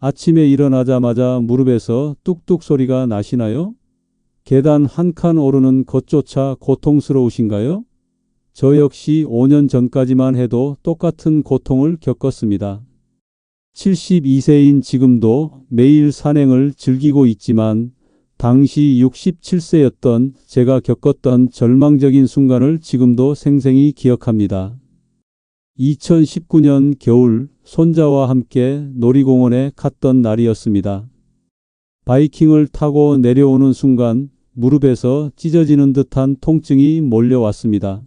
아침에 일어나자마자 무릎에서 뚝뚝 소리가 나시나요? 계단 한 칸 오르는 것조차 고통스러우신가요? 저 역시 5년 전까지만 해도 똑같은 고통을 겪었습니다. 72세인 지금도 매일 산행을 즐기고 있지만 당시 67세였던 제가 겪었던 절망적인 순간을 지금도 생생히 기억합니다. 2019년 겨울 손자와 함께 놀이공원에 갔던 날이었습니다. 바이킹을 타고 내려오는 순간 무릎에서 찢어지는 듯한 통증이 몰려왔습니다.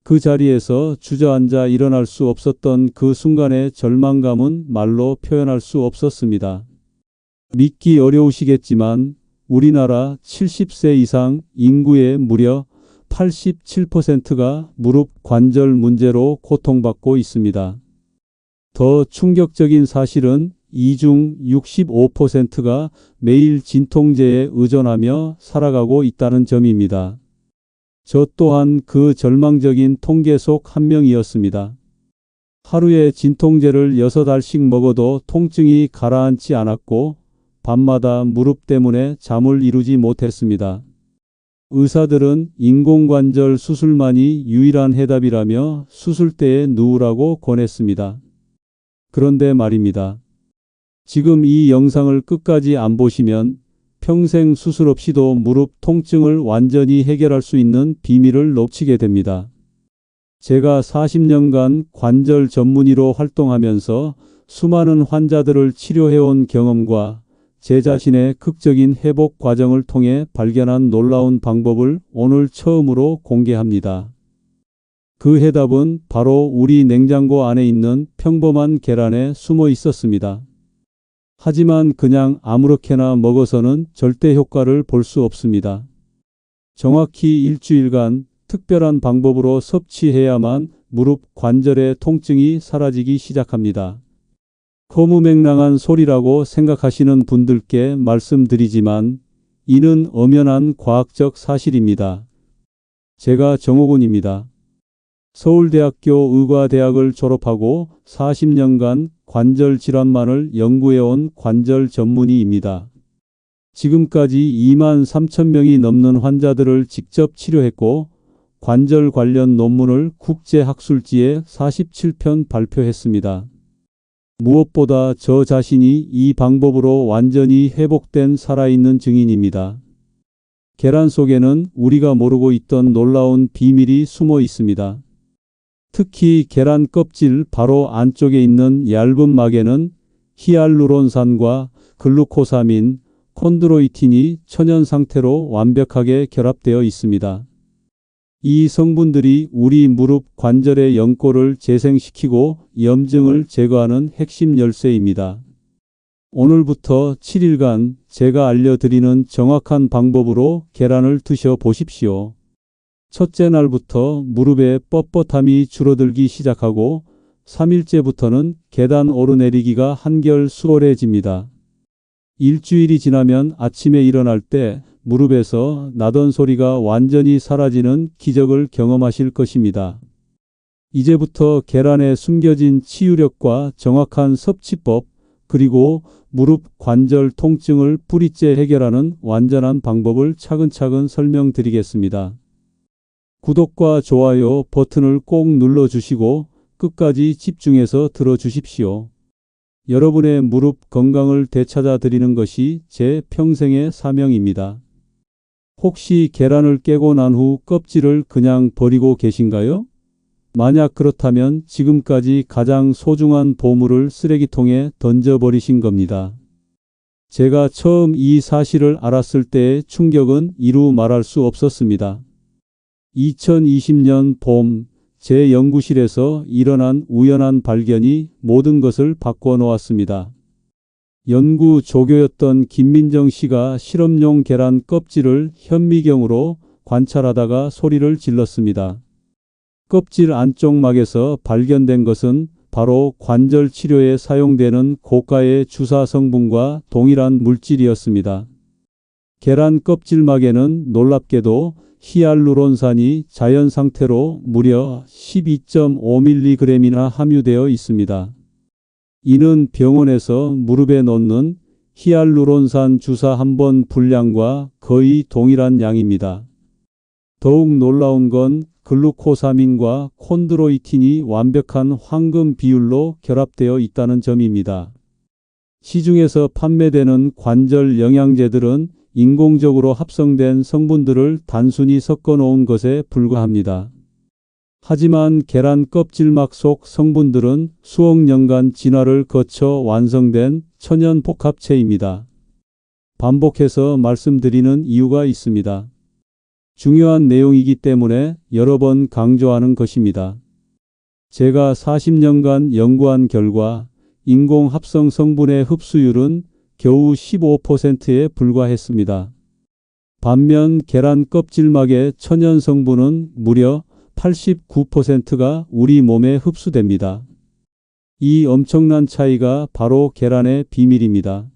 그 자리에서 주저앉아 일어날 수 없었던 그 순간의 절망감은 말로 표현할 수 없었습니다. 믿기 어려우시겠지만 우리나라 70세 이상 인구의 무려 87%가 무릎 관절 문제로 고통받고 있습니다. 더 충격적인 사실은 이 중 65%가 매일 진통제에 의존하며 살아가고 있다는 점입니다. 저 또한 그 절망적인 통계 속 한 명이었습니다. 하루에 진통제를 6알씩 먹어도 통증이 가라앉지 않았고 밤마다 무릎 때문에 잠을 이루지 못했습니다. 의사들은 인공관절 수술만이 유일한 해답이라며 수술대에 누우라고 권했습니다. 그런데 말입니다. 지금 이 영상을 끝까지 안 보시면 평생 수술 없이도 무릎 통증을 완전히 해결할 수 있는 비밀을 놓치게 됩니다. 제가 40년간 관절 전문의로 활동하면서 수많은 환자들을 치료해온 경험과 제 자신의 극적인 회복 과정을 통해 발견한 놀라운 방법을 오늘 처음으로 공개합니다. 그 해답은 바로 우리 냉장고 안에 있는 평범한 계란에 숨어 있었습니다. 하지만 그냥 아무렇게나 먹어서는 절대 효과를 볼 수 없습니다. 정확히 일주일간 특별한 방법으로 섭취해야만 무릎 관절의 통증이 사라지기 시작합니다. 허무맹랑한 소리라고 생각하시는 분들께 말씀드리지만 이는 엄연한 과학적 사실입니다. 제가 정옥훈입니다. 서울대학교 의과대학을 졸업하고 40년간 관절 질환만을 연구해온 관절 전문의입니다. 지금까지 2만 3천 명이 넘는 환자들을 직접 치료했고 관절 관련 논문을 국제학술지에 47편 발표했습니다. 무엇보다 저 자신이 이 방법으로 완전히 회복된 살아있는 증인입니다. 계란 속에는 우리가 모르고 있던 놀라운 비밀이 숨어 있습니다. 특히 계란 껍질 바로 안쪽에 있는 얇은 막에는 히알루론산과 글루코사민, 콘드로이틴이 천연 상태로 완벽하게 결합되어 있습니다. 이 성분들이 우리 무릎 관절의 연골을 재생시키고 염증을 제거하는 핵심 열쇠입니다. 오늘부터 7일간 제가 알려드리는 정확한 방법으로 계란을 드셔 보십시오. 첫째 날부터 무릎의 뻣뻣함이 줄어들기 시작하고 3일째부터는 계단 오르내리기가 한결 수월해집니다. 일주일이 지나면 아침에 일어날 때 무릎에서 나던 소리가 완전히 사라지는 기적을 경험하실 것입니다. 이제부터 계란에 숨겨진 치유력과 정확한 섭취법, 그리고 무릎 관절 통증을 뿌리째 해결하는 완전한 방법을 차근차근 설명드리겠습니다. 구독과 좋아요 버튼을 꼭 눌러주시고 끝까지 집중해서 들어주십시오. 여러분의 무릎 건강을 되찾아 드리는 것이 제 평생의 사명입니다. 혹시 계란을 깨고 난 후 껍질을 그냥 버리고 계신가요? 만약 그렇다면 지금까지 가장 소중한 보물을 쓰레기통에 던져버리신 겁니다. 제가 처음 이 사실을 알았을 때의 충격은 이루 말할 수 없었습니다. 2020년 봄, 제 연구실에서 일어난 우연한 발견이 모든 것을 바꿔놓았습니다. 연구 조교였던 김민정 씨가 실험용 계란 껍질을 현미경으로 관찰하다가 소리를 질렀습니다. 껍질 안쪽 막에서 발견된 것은 바로 관절 치료에 사용되는 고가의 주사 성분과 동일한 물질이었습니다. 계란 껍질막에는 놀랍게도 히알루론산이 자연 상태로 무려 12.5mg이나 함유되어 있습니다. 이는 병원에서 무릎에 놓는 히알루론산 주사 한 번 분량과 거의 동일한 양입니다. 더욱 놀라운 건 글루코사민과 콘드로이틴이 완벽한 황금 비율로 결합되어 있다는 점입니다. 시중에서 판매되는 관절 영양제들은 인공적으로 합성된 성분들을 단순히 섞어 놓은 것에 불과합니다. 하지만 계란 껍질막 속 성분들은 수억 년간 진화를 거쳐 완성된 천연 복합체입니다. 반복해서 말씀드리는 이유가 있습니다. 중요한 내용이기 때문에 여러 번 강조하는 것입니다. 제가 40년간 연구한 결과 인공 합성 성분의 흡수율은 겨우 15%에 불과했습니다. 반면 계란 껍질막의 천연 성분은 무려 89%가 우리 몸에 흡수됩니다. 이 엄청난 차이가 바로 계란의 비밀입니다.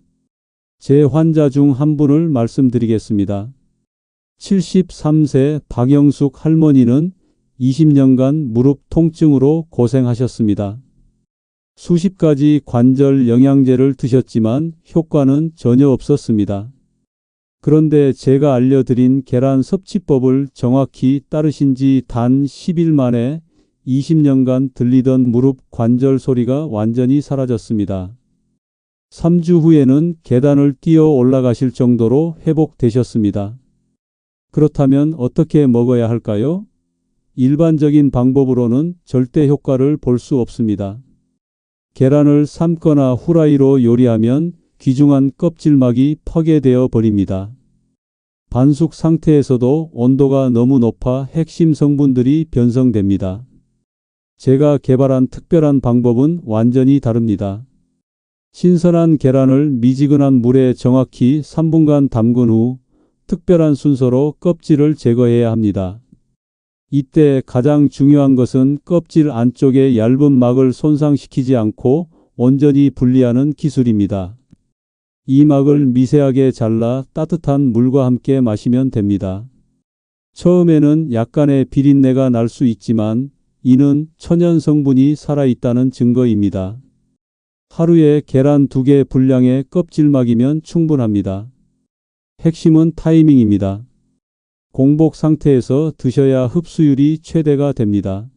제 환자 중 한 분을 말씀드리겠습니다. 73세 박영숙 할머니는 20년간 무릎 통증으로 고생하셨습니다. 수십 가지 관절 영양제를 드셨지만 효과는 전혀 없었습니다. 그런데 제가 알려드린 계란 섭취법을 정확히 따르신 지 단 10일 만에 20년간 들리던 무릎 관절 소리가 완전히 사라졌습니다. 3주 후에는 계단을 뛰어 올라가실 정도로 회복되셨습니다. 그렇다면 어떻게 먹어야 할까요? 일반적인 방법으로는 절대 효과를 볼 수 없습니다. 계란을 삶거나 후라이로 요리하면 귀중한 껍질막이 파괴되어 버립니다. 반숙 상태에서도 온도가 너무 높아 핵심 성분들이 변성됩니다. 제가 개발한 특별한 방법은 완전히 다릅니다. 신선한 계란을 미지근한 물에 정확히 3분간 담근 후 특별한 순서로 껍질을 제거해야 합니다. 이때 가장 중요한 것은 껍질 안쪽의 얇은 막을 손상시키지 않고 온전히 분리하는 기술입니다. 이 막을 미세하게 잘라 따뜻한 물과 함께 마시면 됩니다. 처음에는 약간의 비린내가 날 수 있지만 이는 천연 성분이 살아있다는 증거입니다. 하루에 계란 2개 분량의 껍질막이면 충분합니다. 핵심은 타이밍입니다. 공복 상태에서 드셔야 흡수율이 최대가 됩니다.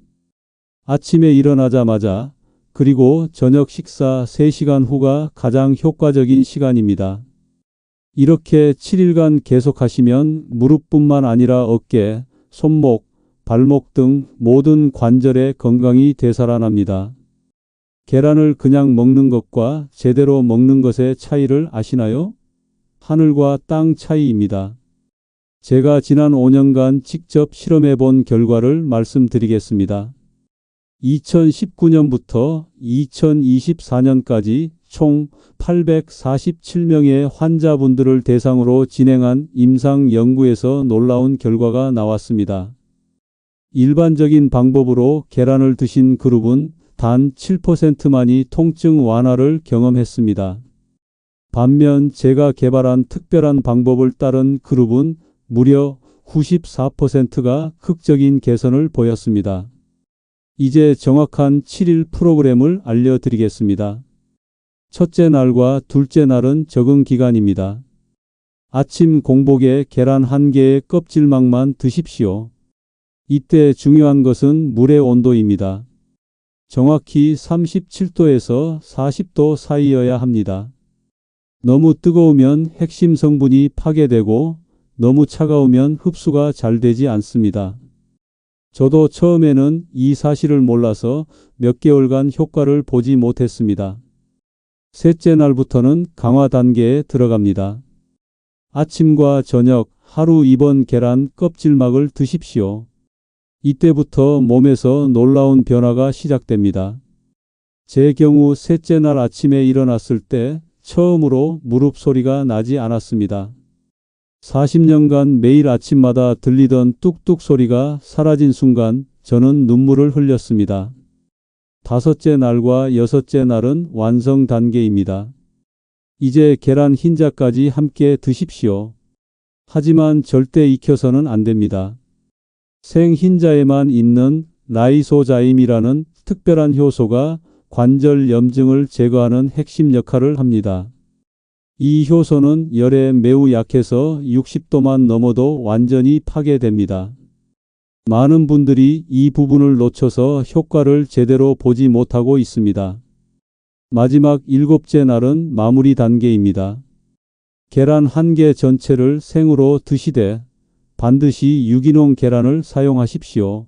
아침에 일어나자마자 그리고 저녁 식사 3시간 후가 가장 효과적인 시간입니다. 이렇게 7일간 계속하시면 무릎뿐만 아니라 어깨, 손목, 발목 등 모든 관절의 건강이 되살아납니다. 계란을 그냥 먹는 것과 제대로 먹는 것의 차이를 아시나요? 하늘과 땅 차이입니다. 제가 지난 5년간 직접 실험해 본 결과를 말씀드리겠습니다. 2019년부터 2024년까지 총 847명의 환자분들을 대상으로 진행한 임상 연구에서 놀라운 결과가 나왔습니다. 일반적인 방법으로 계란을 드신 그룹은 단 7%만이 통증 완화를 경험했습니다. 반면 제가 개발한 특별한 방법을 따른 그룹은 무려 94%가 극적인 개선을 보였습니다. 이제 정확한 7일 프로그램을 알려드리겠습니다. 첫째 날과 둘째 날은 적응 기간입니다. 아침 공복에 계란 1개의 껍질막만 드십시오. 이때 중요한 것은 물의 온도입니다. 정확히 37도에서 40도 사이여야 합니다. 너무 뜨거우면 핵심 성분이 파괴되고 너무 차가우면 흡수가 잘 되지 않습니다. 저도 처음에는 이 사실을 몰라서 몇 개월간 효과를 보지 못했습니다. 셋째 날부터는 강화 단계에 들어갑니다. 아침과 저녁 하루 2번 계란 껍질막을 드십시오. 이때부터 몸에서 놀라운 변화가 시작됩니다. 제 경우 셋째 날 아침에 일어났을 때 처음으로 무릎 소리가 나지 않았습니다. 40년간 매일 아침마다 들리던 뚝뚝 소리가 사라진 순간 저는 눈물을 흘렸습니다. 다섯째 날과 여섯째 날은 완성 단계입니다. 이제 계란 흰자까지 함께 드십시오. 하지만 절대 익혀서는 안 됩니다. 생 흰자에만 있는 라이소자임이라는 특별한 효소가 관절 염증을 제거하는 핵심 역할을 합니다. 이 효소는 열에 매우 약해서 60도만 넘어도 완전히 파괴됩니다. 많은 분들이 이 부분을 놓쳐서 효과를 제대로 보지 못하고 있습니다. 마지막 7째 날은 마무리 단계입니다. 계란 1개 전체를 생으로 드시되 반드시 유기농 계란을 사용하십시오.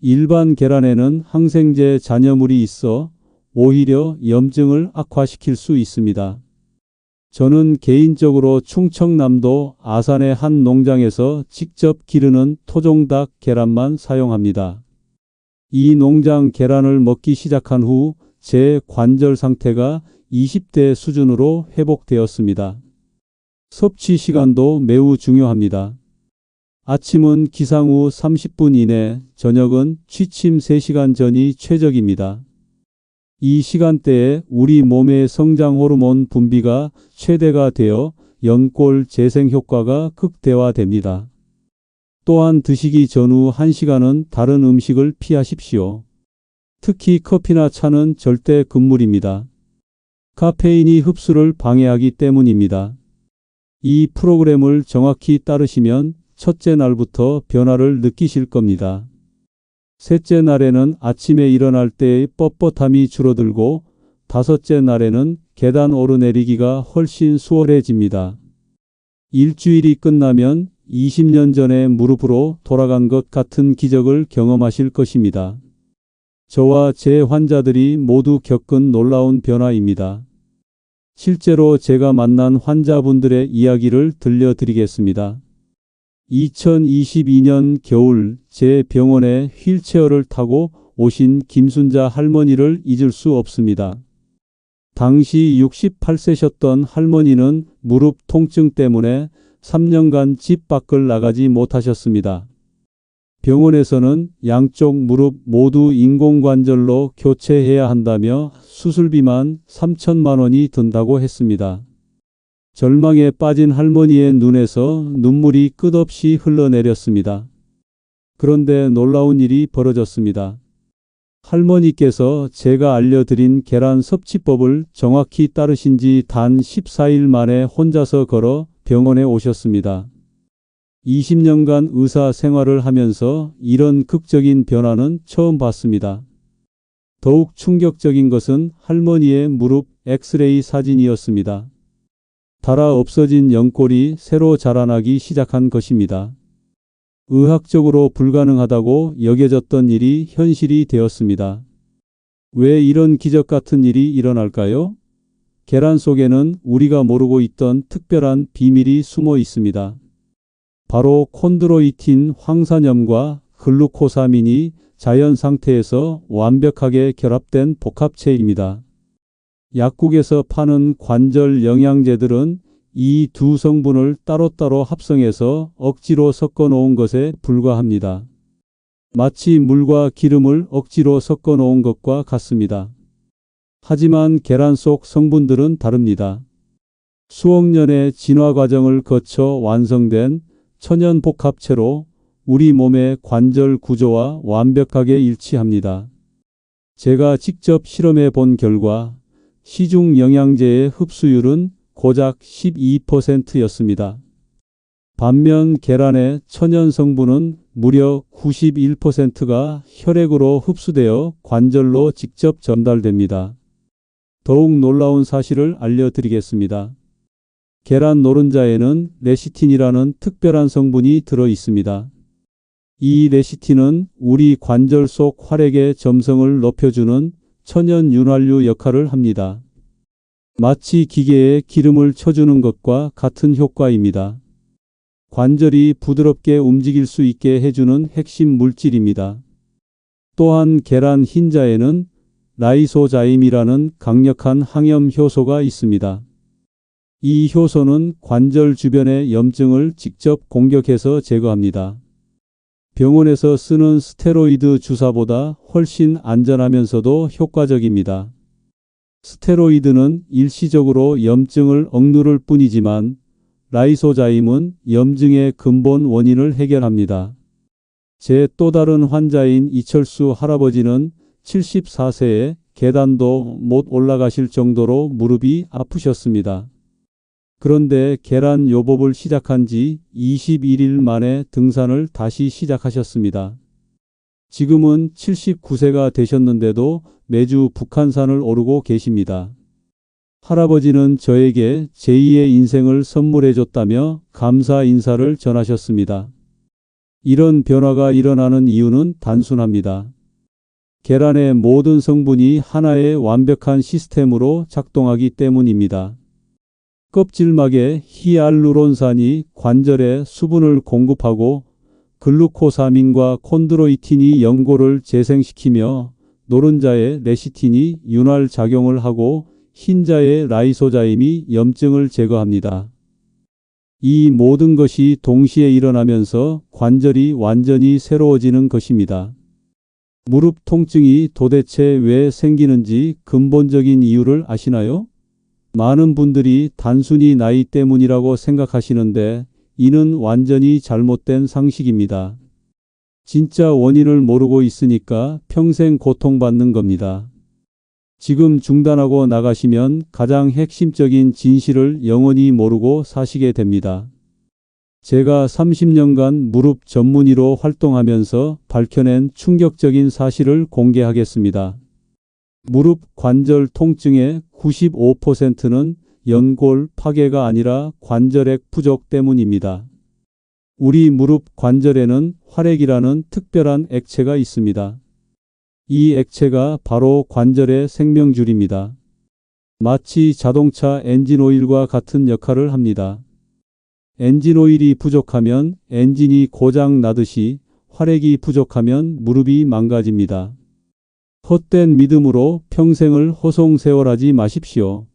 일반 계란에는 항생제 잔여물이 있어 오히려 염증을 악화시킬 수 있습니다. 저는 개인적으로 충청남도 아산의 한 농장에서 직접 기르는 토종닭 계란만 사용합니다. 이 농장 계란을 먹기 시작한 후 제 관절 상태가 20대 수준으로 회복되었습니다. 섭취 시간도 매우 중요합니다. 아침은 기상 후 30분 이내, 저녁은 취침 3시간 전이 최적입니다. 이 시간대에 우리 몸의 성장 호르몬 분비가 최대가 되어 연골 재생 효과가 극대화됩니다. 또한 드시기 전후 1시간은 다른 음식을 피하십시오. 특히 커피나 차는 절대 금물입니다. 카페인이 흡수를 방해하기 때문입니다. 이 프로그램을 정확히 따르시면 첫째 날부터 변화를 느끼실 겁니다. 셋째 날에는 아침에 일어날 때의 뻣뻣함이 줄어들고 다섯째 날에는 계단 오르내리기가 훨씬 수월해집니다. 일주일이 끝나면 20년 전에 무릎으로 돌아간 것 같은 기적을 경험하실 것입니다. 저와 제 환자들이 모두 겪은 놀라운 변화입니다. 실제로 제가 만난 환자분들의 이야기를 들려드리겠습니다. 2022년 겨울 제 병원에 휠체어를 타고 오신 김순자 할머니를 잊을 수 없습니다. 당시 68세셨던 할머니는 무릎 통증 때문에 3년간 집 밖을 나가지 못하셨습니다. 병원에서는 양쪽 무릎 모두 인공관절로 교체해야 한다며 수술비만 3천만 원이 든다고 했습니다. 절망에 빠진 할머니의 눈에서 눈물이 끝없이 흘러내렸습니다. 그런데 놀라운 일이 벌어졌습니다. 할머니께서 제가 알려드린 계란 섭취법을 정확히 따르신 지 단 14일 만에 혼자서 걸어 병원에 오셨습니다. 20년간 의사 생활을 하면서 이런 극적인 변화는 처음 봤습니다. 더욱 충격적인 것은 할머니의 무릎 엑스레이 사진이었습니다. 닳아 없어진 연골이 새로 자라나기 시작한 것입니다. 의학적으로 불가능하다고 여겨졌던 일이 현실이 되었습니다. 왜 이런 기적 같은 일이 일어날까요? 계란 속에는 우리가 모르고 있던 특별한 비밀이 숨어 있습니다. 바로 콘드로이틴 황산염과 글루코사민이 자연 상태에서 완벽하게 결합된 복합체입니다. 약국에서 파는 관절 영양제들은 이 두 성분을 따로따로 합성해서 억지로 섞어 놓은 것에 불과합니다. 마치 물과 기름을 억지로 섞어 놓은 것과 같습니다. 하지만 계란 속 성분들은 다릅니다. 수억 년의 진화 과정을 거쳐 완성된 천연 복합체로 우리 몸의 관절 구조와 완벽하게 일치합니다. 제가 직접 실험해 본 결과 시중 영양제의 흡수율은 고작 12%였습니다. 반면 계란의 천연 성분은 무려 91%가 혈액으로 흡수되어 관절로 직접 전달됩니다. 더욱 놀라운 사실을 알려드리겠습니다. 계란 노른자에는 레시틴이라는 특별한 성분이 들어 있습니다. 이 레시틴은 우리 관절 속 활액의 점성을 높여주는 천연 윤활유 역할을 합니다. 마치 기계에 기름을 쳐주는 것과 같은 효과입니다. 관절이 부드럽게 움직일 수 있게 해주는 핵심 물질입니다. 또한 계란 흰자에는 라이소자임이라는 강력한 항염 효소가 있습니다. 이 효소는 관절 주변의 염증을 직접 공격해서 제거합니다. 병원에서 쓰는 스테로이드 주사보다 훨씬 안전하면서도 효과적입니다. 스테로이드는 일시적으로 염증을 억누를 뿐이지만 라이소자임은 염증의 근본 원인을 해결합니다. 제 또 다른 환자인 이철수 할아버지는 74세에 계단도 못 올라가실 정도로 무릎이 아프셨습니다. 그런데 계란 요법을 시작한 지 21일 만에 등산을 다시 시작하셨습니다. 지금은 79세가 되셨는데도 매주 북한산을 오르고 계십니다. 할아버지는 저에게 제2의 인생을 선물해 줬다며 감사 인사를 전하셨습니다. 이런 변화가 일어나는 이유는 단순합니다. 계란의 모든 성분이 하나의 완벽한 시스템으로 작동하기 때문입니다. 껍질막의 히알루론산이 관절에 수분을 공급하고 글루코사민과 콘드로이틴이 연골을 재생시키며 노른자의 레시틴이 윤활 작용을 하고 흰자의 라이소자임이 염증을 제거합니다. 이 모든 것이 동시에 일어나면서 관절이 완전히 새로워지는 것입니다. 무릎 통증이 도대체 왜 생기는지 근본적인 이유를 아시나요? 많은 분들이 단순히 나이 때문이라고 생각하시는데 이는 완전히 잘못된 상식입니다. 진짜 원인을 모르고 있으니까 평생 고통받는 겁니다. 지금 중단하고 나가시면 가장 핵심적인 진실을 영원히 모르고 사시게 됩니다. 제가 30년간 무릎 전문의로 활동하면서 밝혀낸 충격적인 사실을 공개하겠습니다. 무릎 관절 통증의 95%는 연골 파괴가 아니라 관절액 부족 때문입니다. 우리 무릎 관절에는 활액이라는 특별한 액체가 있습니다. 이 액체가 바로 관절의 생명줄입니다. 마치 자동차 엔진오일과 같은 역할을 합니다. 엔진오일이 부족하면 엔진이 고장 나듯이 활액이 부족하면 무릎이 망가집니다. 헛된 믿음으로 평생을 허송세월하지 마십시오.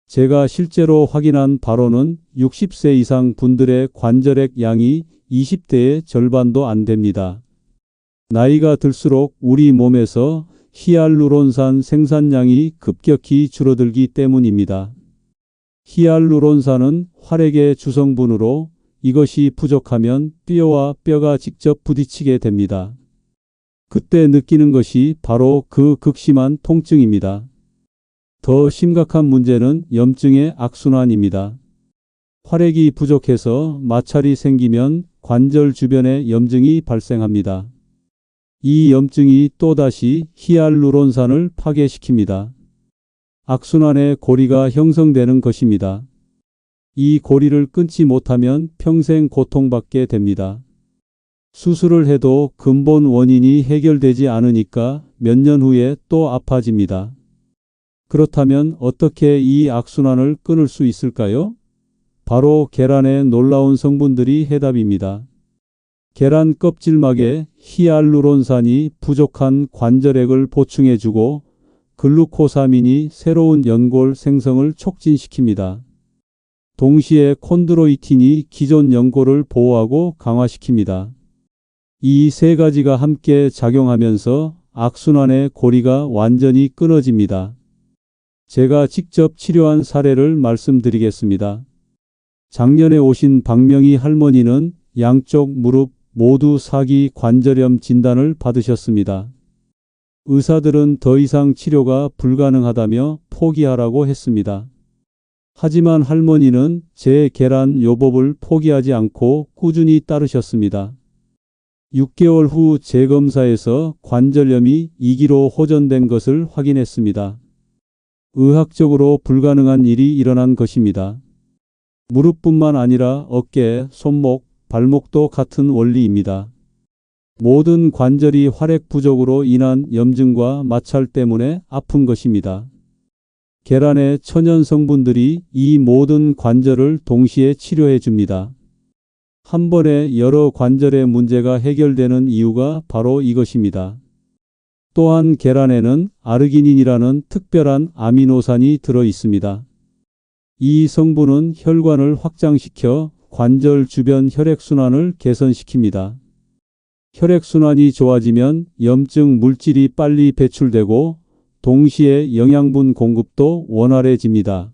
제가 실제로 확인한 바로는 60세 이상 분들의 관절액 양이 20대의 절반도 안 됩니다. 나이가 들수록 우리 몸에서 히알루론산 생산량이 급격히 줄어들기 때문입니다. 히알루론산은 활액의 주성분으로 이것이 부족하면 뼈와 뼈가 직접 부딪히게 됩니다. 그때 느끼는 것이 바로 그 극심한 통증입니다. 더 심각한 문제는 염증의 악순환입니다. 활액이 부족해서 마찰이 생기면 관절 주변에 염증이 발생합니다. 이 염증이 또다시 히알루론산을 파괴시킵니다. 악순환의 고리가 형성되는 것입니다. 이 고리를 끊지 못하면 평생 고통받게 됩니다. 수술을 해도 근본 원인이 해결되지 않으니까 몇 년 후에 또 아파집니다. 그렇다면 어떻게 이 악순환을 끊을 수 있을까요? 바로 계란의 놀라운 성분들이 해답입니다. 계란 껍질막에 히알루론산이 부족한 관절액을 보충해주고 글루코사민이 새로운 연골 생성을 촉진시킵니다. 동시에 콘드로이틴이 기존 연골을 보호하고 강화시킵니다. 이 세 가지가 함께 작용하면서 악순환의 고리가 완전히 끊어집니다. 제가 직접 치료한 사례를 말씀드리겠습니다. 작년에 오신 박명희 할머니는 양쪽 무릎 모두 사기 관절염 진단을 받으셨습니다. 의사들은 더 이상 치료가 불가능하다며 포기하라고 했습니다. 하지만 할머니는 제 계란 요법을 포기하지 않고 꾸준히 따르셨습니다. 6개월 후 재검사에서 관절염이 2기로 호전된 것을 확인했습니다. 의학적으로 불가능한 일이 일어난 것입니다. 무릎뿐만 아니라 어깨, 손목, 발목도 같은 원리입니다. 모든 관절이 활액 부족으로 인한 염증과 마찰 때문에 아픈 것입니다. 계란의 천연 성분들이 이 모든 관절을 동시에 치료해 줍니다. 한 번에 여러 관절의 문제가 해결되는 이유가 바로 이것입니다. 또한 계란에는 아르기닌이라는 특별한 아미노산이 들어 있습니다. 이 성분은 혈관을 확장시켜 관절 주변 혈액순환을 개선시킵니다. 혈액순환이 좋아지면 염증 물질이 빨리 배출되고 동시에 영양분 공급도 원활해집니다.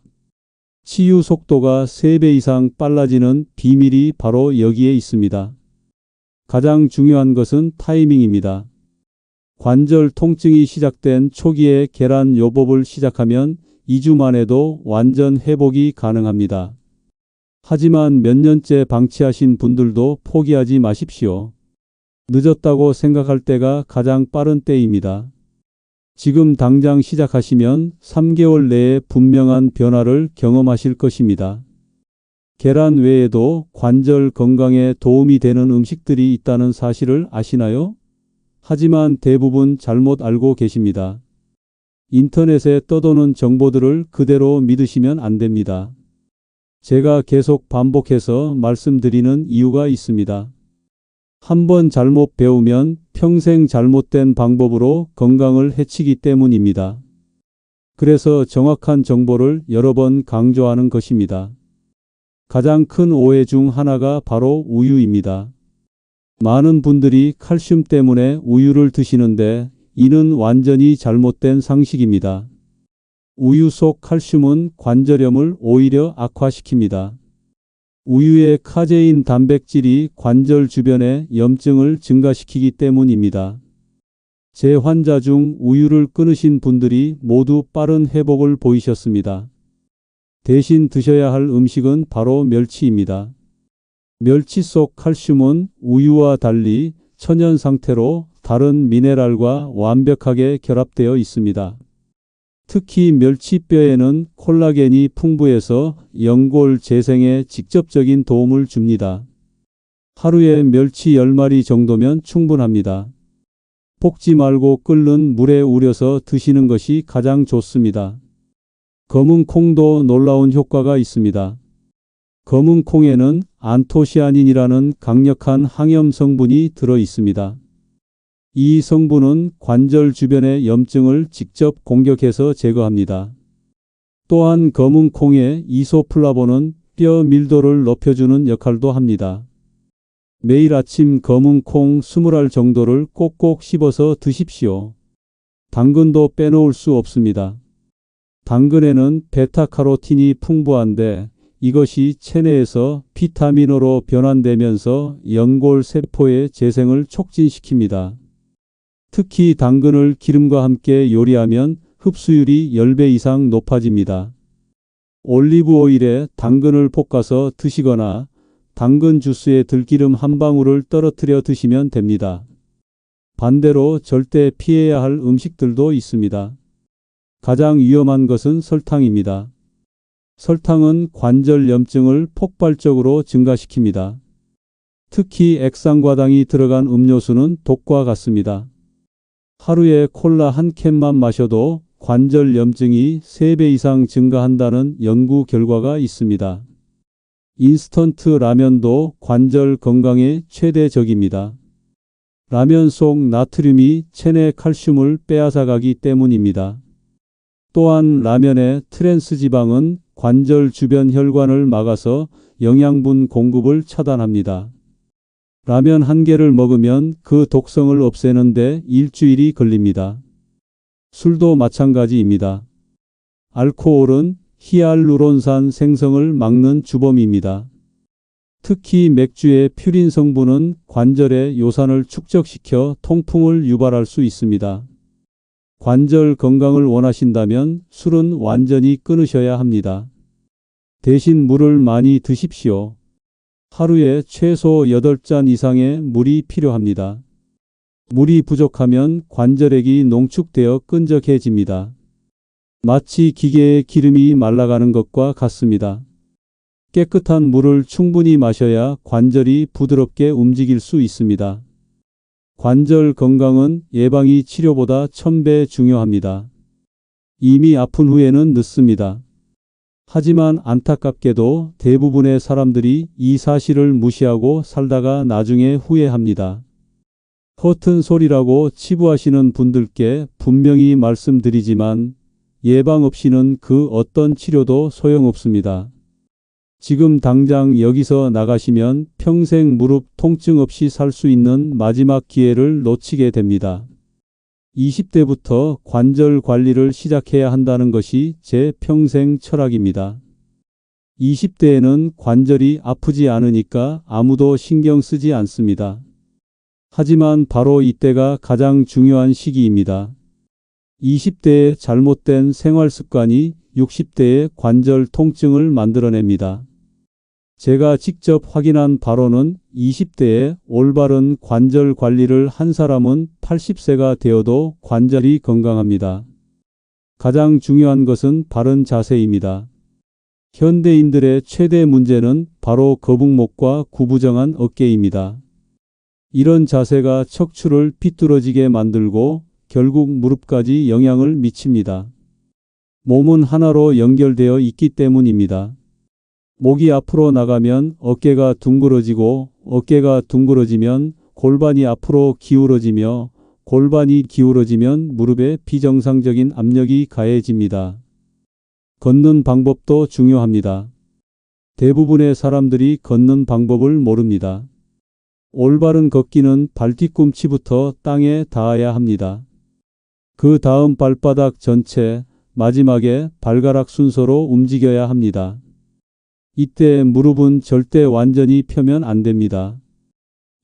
치유 속도가 3배 이상 빨라지는 비밀이 바로 여기에 있습니다. 가장 중요한 것은 타이밍입니다. 관절 통증이 시작된 초기에 계란 요법을 시작하면 2주 만에도 완전 회복이 가능합니다. 하지만 몇 년째 방치하신 분들도 포기하지 마십시오. 늦었다고 생각할 때가 가장 빠른 때입니다. 지금 당장 시작하시면 3개월 내에 분명한 변화를 경험하실 것입니다. 계란 외에도 관절 건강에 도움이 되는 음식들이 있다는 사실을 아시나요? 하지만 대부분 잘못 알고 계십니다. 인터넷에 떠도는 정보들을 그대로 믿으시면 안 됩니다. 제가 계속 반복해서 말씀드리는 이유가 있습니다. 한번 잘못 배우면 평생 잘못된 방법으로 건강을 해치기 때문입니다. 그래서 정확한 정보를 여러 번 강조하는 것입니다. 가장 큰 오해 중 하나가 바로 우유입니다. 많은 분들이 칼슘 때문에 우유를 드시는데 이는 완전히 잘못된 상식입니다. 우유 속 칼슘은 관절염을 오히려 악화시킵니다. 우유의 카제인 단백질이 관절 주변의 염증을 증가시키기 때문입니다. 제 환자 중 우유를 끊으신 분들이 모두 빠른 회복을 보이셨습니다. 대신 드셔야 할 음식은 바로 멸치입니다. 멸치 속 칼슘은 우유와 달리 천연 상태로 다른 미네랄과 완벽하게 결합되어 있습니다. 특히 멸치뼈에는 콜라겐이 풍부해서 연골 재생에 직접적인 도움을 줍니다. 하루에 멸치 10마리 정도면 충분합니다. 볶지 말고 끓는 물에 우려서 드시는 것이 가장 좋습니다. 검은 콩도 놀라운 효과가 있습니다. 검은 콩에는 안토시아닌이라는 강력한 항염 성분이 들어 있습니다. 이 성분은 관절 주변의 염증을 직접 공격해서 제거합니다. 또한 검은 콩의 이소플라본은 뼈 밀도를 높여주는 역할도 합니다. 매일 아침 검은 콩 20알 정도를 꼭꼭 씹어서 드십시오. 당근도 빼놓을 수 없습니다. 당근에는 베타카로틴이 풍부한데 이것이 체내에서 비타민으로 변환되면서 연골 세포의 재생을 촉진시킵니다. 특히 당근을 기름과 함께 요리하면 흡수율이 10배 이상 높아집니다. 올리브 오일에 당근을 볶아서 드시거나 당근 주스에 들기름 한 방울을 떨어뜨려 드시면 됩니다. 반대로 절대 피해야 할 음식들도 있습니다. 가장 위험한 것은 설탕입니다. 설탕은 관절 염증을 폭발적으로 증가시킵니다. 특히 액상과당이 들어간 음료수는 독과 같습니다. 하루에 콜라 한 캔만 마셔도 관절 염증이 3배 이상 증가한다는 연구 결과가 있습니다. 인스턴트 라면도 관절 건강에 최대 적입니다. 라면 속 나트륨이 체내 칼슘을 빼앗아가기 때문입니다. 또한 라면의 트랜스 지방은 관절 주변 혈관을 막아서 영양분 공급을 차단합니다. 라면 한 개를 먹으면 그 독성을 없애는데 일주일이 걸립니다. 술도 마찬가지입니다. 알코올은 히알루론산 생성을 막는 주범입니다. 특히 맥주의 퓨린 성분은 관절의 요산을 축적시켜 통풍을 유발할 수 있습니다. 관절 건강을 원하신다면 술은 완전히 끊으셔야 합니다. 대신 물을 많이 드십시오. 하루에 최소 8잔 이상의 물이 필요합니다. 물이 부족하면 관절액이 농축되어 끈적해집니다. 마치 기계의 기름이 말라가는 것과 같습니다. 깨끗한 물을 충분히 마셔야 관절이 부드럽게 움직일 수 있습니다. 관절 건강은 예방이 치료보다 1000배 중요합니다. 이미 아픈 후에는 늦습니다. 하지만 안타깝게도 대부분의 사람들이 이 사실을 무시하고 살다가 나중에 후회합니다. 허튼 소리라고 치부하시는 분들께 분명히 말씀드리지만 예방 없이는 그 어떤 치료도 소용없습니다. 지금 당장 여기서 나가시면 평생 무릎 통증 없이 살 수 있는 마지막 기회를 놓치게 됩니다. 20대부터 관절 관리를 시작해야 한다는 것이 제 평생 철학입니다. 20대에는 관절이 아프지 않으니까 아무도 신경 쓰지 않습니다. 하지만 바로 이때가 가장 중요한 시기입니다. 20대의 잘못된 생활 습관이 60대의 관절 통증을 만들어냅니다. 제가 직접 확인한 바로는 20대에 올바른 관절 관리를 한 사람은 80세가 되어도 관절이 건강합니다. 가장 중요한 것은 바른 자세입니다. 현대인들의 최대 문제는 바로 거북목과 구부정한 어깨입니다. 이런 자세가 척추를 비뚤어지게 만들고 결국 무릎까지 영향을 미칩니다. 몸은 하나로 연결되어 있기 때문입니다. 목이 앞으로 나가면 어깨가 둥그러지고 어깨가 둥그러지면 골반이 앞으로 기울어지며 골반이 기울어지면 무릎에 비정상적인 압력이 가해집니다. 걷는 방법도 중요합니다. 대부분의 사람들이 걷는 방법을 모릅니다. 올바른 걷기는 발뒤꿈치부터 땅에 닿아야 합니다. 그 다음 발바닥 전체, 마지막에 발가락 순서로 움직여야 합니다. 이때 무릎은 절대 완전히 펴면 안 됩니다.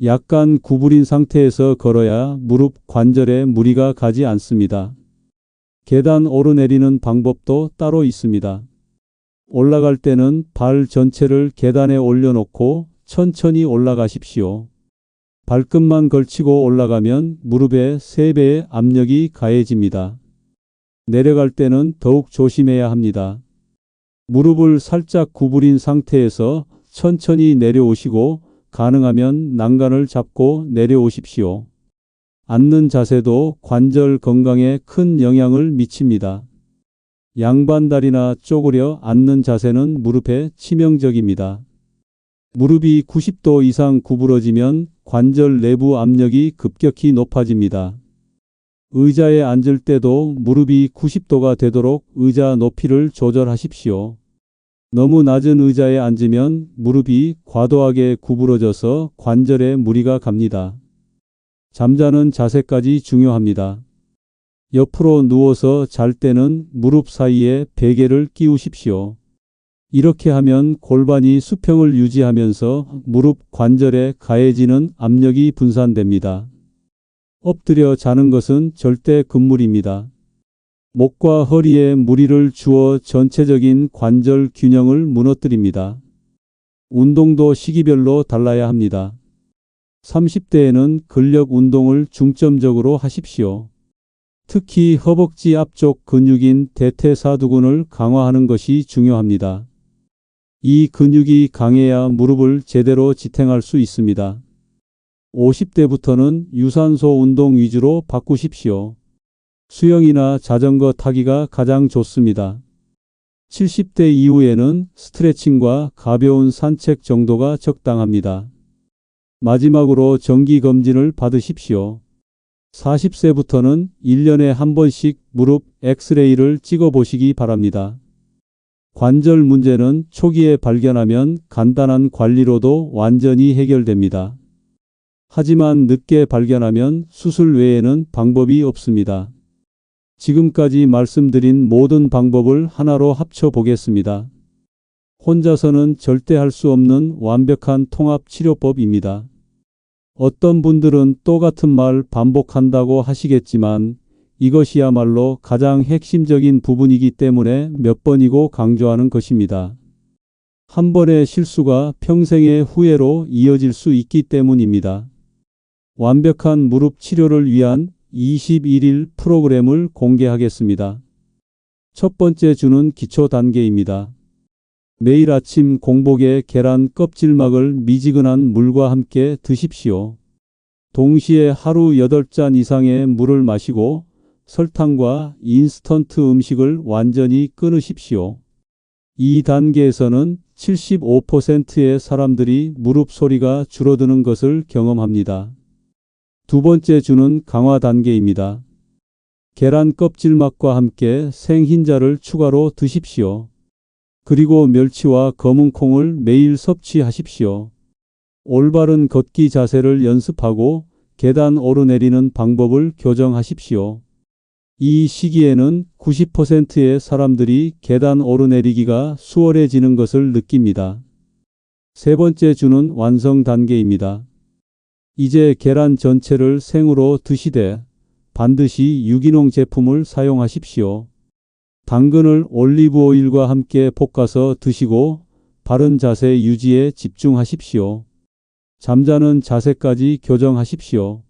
약간 구부린 상태에서 걸어야 무릎 관절에 무리가 가지 않습니다. 계단 오르내리는 방법도 따로 있습니다. 올라갈 때는 발 전체를 계단에 올려놓고 천천히 올라가십시오. 발끝만 걸치고 올라가면 무릎에 3배의 압력이 가해집니다. 내려갈 때는 더욱 조심해야 합니다. 무릎을 살짝 구부린 상태에서 천천히 내려오시고 가능하면 난간을 잡고 내려오십시오. 앉는 자세도 관절 건강에 큰 영향을 미칩니다. 양반다리나 쪼그려 앉는 자세는 무릎에 치명적입니다. 무릎이 90도 이상 구부러지면 관절 내부 압력이 급격히 높아집니다. 의자에 앉을 때도 무릎이 90도가 되도록 의자 높이를 조절하십시오. 너무 낮은 의자에 앉으면 무릎이 과도하게 구부러져서 관절에 무리가 갑니다. 잠자는 자세까지 중요합니다. 옆으로 누워서 잘 때는 무릎 사이에 베개를 끼우십시오. 이렇게 하면 골반이 수평을 유지하면서 무릎 관절에 가해지는 압력이 분산됩니다. 엎드려 자는 것은 절대 금물입니다. 목과 허리에 무리를 주어 전체적인 관절 균형을 무너뜨립니다. 운동도 시기별로 달라야 합니다. 30대에는 근력 운동을 중점적으로 하십시오. 특히 허벅지 앞쪽 근육인 대퇴사두근을 강화하는 것이 중요합니다. 이 근육이 강해야 무릎을 제대로 지탱할 수 있습니다. 50대부터는 유산소 운동 위주로 바꾸십시오. 수영이나 자전거 타기가 가장 좋습니다. 70대 이후에는 스트레칭과 가벼운 산책 정도가 적당합니다. 마지막으로 정기검진을 받으십시오. 40세부터는 1년에 한 번씩 무릎 엑스레이를 찍어보시기 바랍니다. 관절 문제는 초기에 발견하면 간단한 관리로도 완전히 해결됩니다. 하지만 늦게 발견하면 수술 외에는 방법이 없습니다. 지금까지 말씀드린 모든 방법을 하나로 합쳐 보겠습니다. 혼자서는 절대 할 수 없는 완벽한 통합 치료법입니다. 어떤 분들은 똑같은 말 반복한다고 하시겠지만 이것이야말로 가장 핵심적인 부분이기 때문에 몇 번이고 강조하는 것입니다. 한 번의 실수가 평생의 후회로 이어질 수 있기 때문입니다. 완벽한 무릎 치료를 위한 21일 프로그램을 공개하겠습니다. 첫 번째 주는 기초 단계입니다. 매일 아침 공복에 계란 껍질막을 미지근한 물과 함께 드십시오. 동시에 하루 8잔 이상의 물을 마시고 설탕과 인스턴트 음식을 완전히 끊으십시오. 이 단계에서는 75%의 사람들이 무릎 소리가 줄어드는 것을 경험합니다. 두 번째 주는 강화 단계입니다. 계란 껍질막과 함께 생흰자를 추가로 드십시오. 그리고 멸치와 검은 콩을 매일 섭취하십시오. 올바른 걷기 자세를 연습하고 계단 오르내리는 방법을 교정하십시오. 이 시기에는 90%의 사람들이 계단 오르내리기가 수월해지는 것을 느낍니다. 세 번째 주는 완성 단계입니다. 이제 계란 전체를 생으로 드시되 반드시 유기농 제품을 사용하십시오. 당근을 올리브 오일과 함께 볶아서 드시고 바른 자세 유지에 집중하십시오. 잠자는 자세까지 교정하십시오.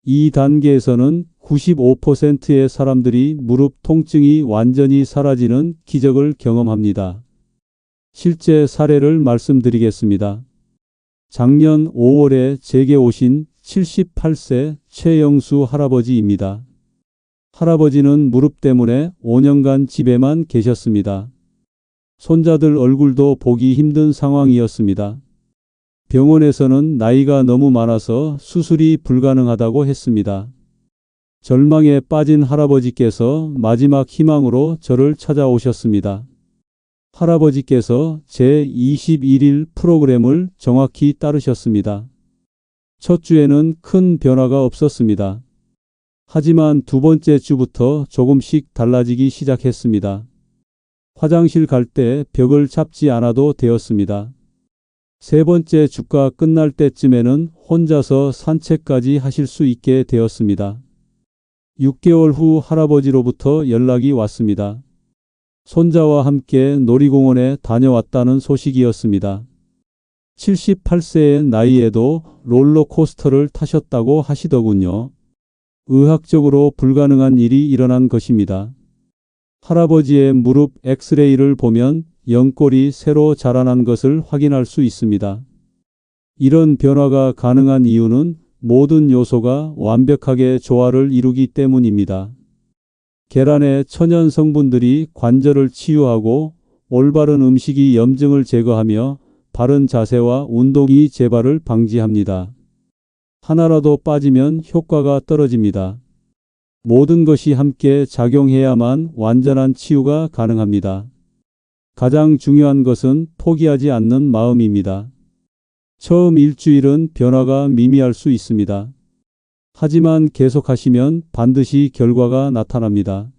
이 단계에서는 95%의 사람들이 무릎 통증이 완전히 사라지는 기적을 경험합니다. 실제 사례를 말씀드리겠습니다. 작년 5월에 제게 오신 78세 최영수 할아버지입니다. 할아버지는 무릎 때문에 5년간 집에만 계셨습니다. 손자들 얼굴도 보기 힘든 상황이었습니다. 병원에서는 나이가 너무 많아서 수술이 불가능하다고 했습니다. 절망에 빠진 할아버지께서 마지막 희망으로 저를 찾아오셨습니다. 할아버지께서 제 21일 프로그램을 정확히 따르셨습니다. 첫 주에는 큰 변화가 없었습니다. 하지만 두 번째 주부터 조금씩 달라지기 시작했습니다. 화장실 갈 때 벽을 잡지 않아도 되었습니다. 세 번째 주가 끝날 때쯤에는 혼자서 산책까지 하실 수 있게 되었습니다. 6개월 후 할아버지로부터 연락이 왔습니다. 손자와 함께 놀이공원에 다녀왔다는 소식이었습니다. 78세의 나이에도 롤러코스터를 타셨다고 하시더군요. 의학적으로 불가능한 일이 일어난 것입니다. 할아버지의 무릎 엑스레이를 보면 연골이 새로 자라난 것을 확인할 수 있습니다. 이런 변화가 가능한 이유는 모든 요소가 완벽하게 조화를 이루기 때문입니다. 계란의 천연 성분들이 관절을 치유하고 올바른 음식이 염증을 제거하며 바른 자세와 운동이 재발을 방지합니다. 하나라도 빠지면 효과가 떨어집니다. 모든 것이 함께 작용해야만 완전한 치유가 가능합니다. 가장 중요한 것은 포기하지 않는 마음입니다. 처음 일주일은 변화가 미미할 수 있습니다. 하지만 계속하시면 반드시 결과가 나타납니다.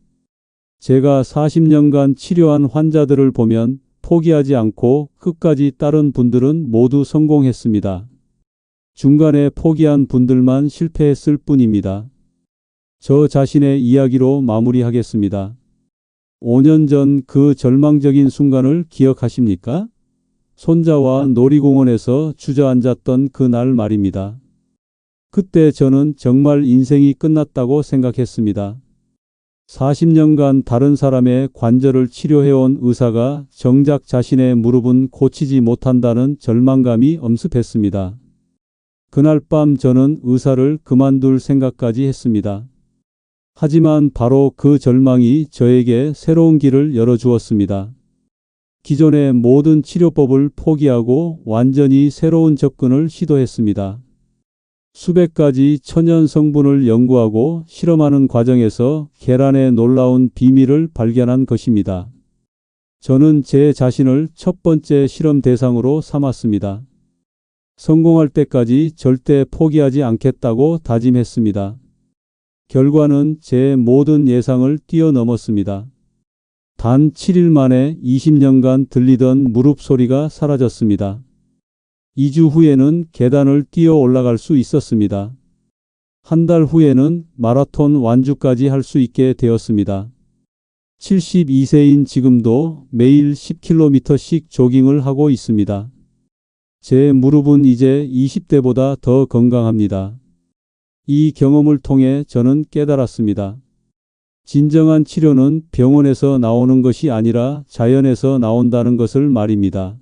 제가 40년간 치료한 환자들을 보면 포기하지 않고 끝까지 따른 분들은 모두 성공했습니다. 중간에 포기한 분들만 실패했을 뿐입니다. 저 자신의 이야기로 마무리하겠습니다. 5년 전 그 절망적인 순간을 기억하십니까? 손자와 놀이공원에서 주저앉았던 그날 말입니다. 그때 저는 정말 인생이 끝났다고 생각했습니다. 40년간 다른 사람의 관절을 치료해온 의사가 정작 자신의 무릎은 고치지 못한다는 절망감이 엄습했습니다. 그날 밤 저는 의사를 그만둘 생각까지 했습니다. 하지만 바로 그 절망이 저에게 새로운 길을 열어주었습니다. 기존의 모든 치료법을 포기하고 완전히 새로운 접근을 시도했습니다. 수백 가지 천연 성분을 연구하고 실험하는 과정에서 계란의 놀라운 비밀을 발견한 것입니다. 저는 제 자신을 첫 번째 실험 대상으로 삼았습니다. 성공할 때까지 절대 포기하지 않겠다고 다짐했습니다. 결과는 제 모든 예상을 뛰어넘었습니다. 단 7일 만에 20년간 들리던 무릎 소리가 사라졌습니다. 2주 후에는 계단을 뛰어 올라갈 수 있었습니다. 한 달 후에는 마라톤 완주까지 할 수 있게 되었습니다. 72세인 지금도 매일 10km씩 조깅을 하고 있습니다. 제 무릎은 이제 20대보다 더 건강합니다. 이 경험을 통해 저는 깨달았습니다. 진정한 치료는 병원에서 나오는 것이 아니라 자연에서 나온다는 것을 말입니다.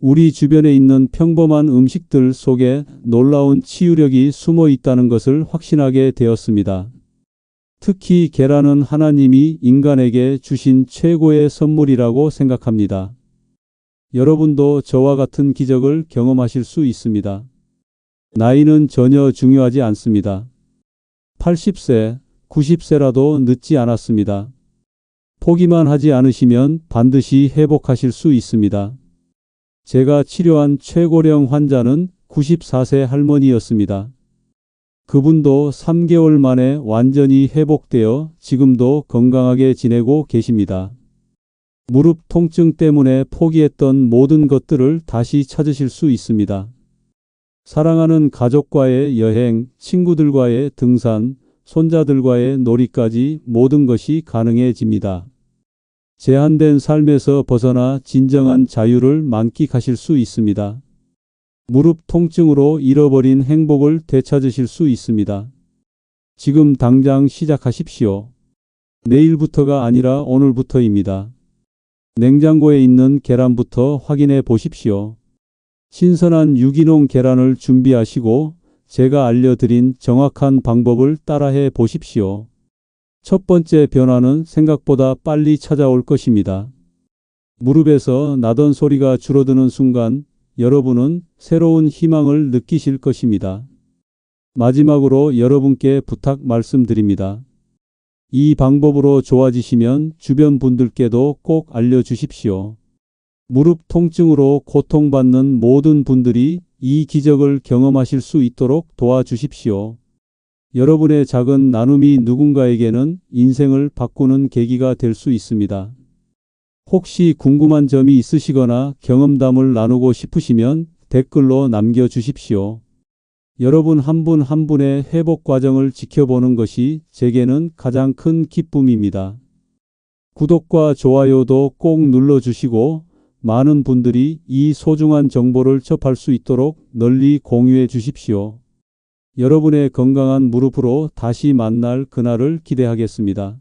우리 주변에 있는 평범한 음식들 속에 놀라운 치유력이 숨어 있다는 것을 확신하게 되었습니다. 특히 계란은 하나님이 인간에게 주신 최고의 선물이라고 생각합니다. 여러분도 저와 같은 기적을 경험하실 수 있습니다. 나이는 전혀 중요하지 않습니다. 80세, 90세라도 늦지 않았습니다. 포기만 하지 않으시면 반드시 회복하실 수 있습니다. 제가 치료한 최고령 환자는 94세 할머니였습니다. 그분도 3개월 만에 완전히 회복되어 지금도 건강하게 지내고 계십니다. 무릎 통증 때문에 포기했던 모든 것들을 다시 찾으실 수 있습니다. 사랑하는 가족과의 여행, 친구들과의 등산, 손자들과의 놀이까지 모든 것이 가능해집니다. 제한된 삶에서 벗어나 진정한 자유를 만끽하실 수 있습니다. 무릎 통증으로 잃어버린 행복을 되찾으실 수 있습니다. 지금 당장 시작하십시오. 내일부터가 아니라 오늘부터입니다. 냉장고에 있는 계란부터 확인해 보십시오. 신선한 유기농 계란을 준비하시고 제가 알려드린 정확한 방법을 따라해 보십시오. 첫 번째 변화는 생각보다 빨리 찾아올 것입니다. 무릎에서 나던 소리가 줄어드는 순간 여러분은 새로운 희망을 느끼실 것입니다. 마지막으로 여러분께 부탁 말씀드립니다. 이 방법으로 좋아지시면 주변 분들께도 꼭 알려주십시오. 무릎 통증으로 고통받는 모든 분들이 이 기적을 경험하실 수 있도록 도와주십시오. 여러분의 작은 나눔이 누군가에게는 인생을 바꾸는 계기가 될 수 있습니다. 혹시 궁금한 점이 있으시거나 경험담을 나누고 싶으시면 댓글로 남겨주십시오. 여러분 한 분 한 분의 회복 과정을 지켜보는 것이 제게는 가장 큰 기쁨입니다. 구독과 좋아요도 꼭 눌러주시고 많은 분들이 이 소중한 정보를 접할 수 있도록 널리 공유해 주십시오. 여러분의 건강한 무릎으로 다시 만날 그날을 기대하겠습니다.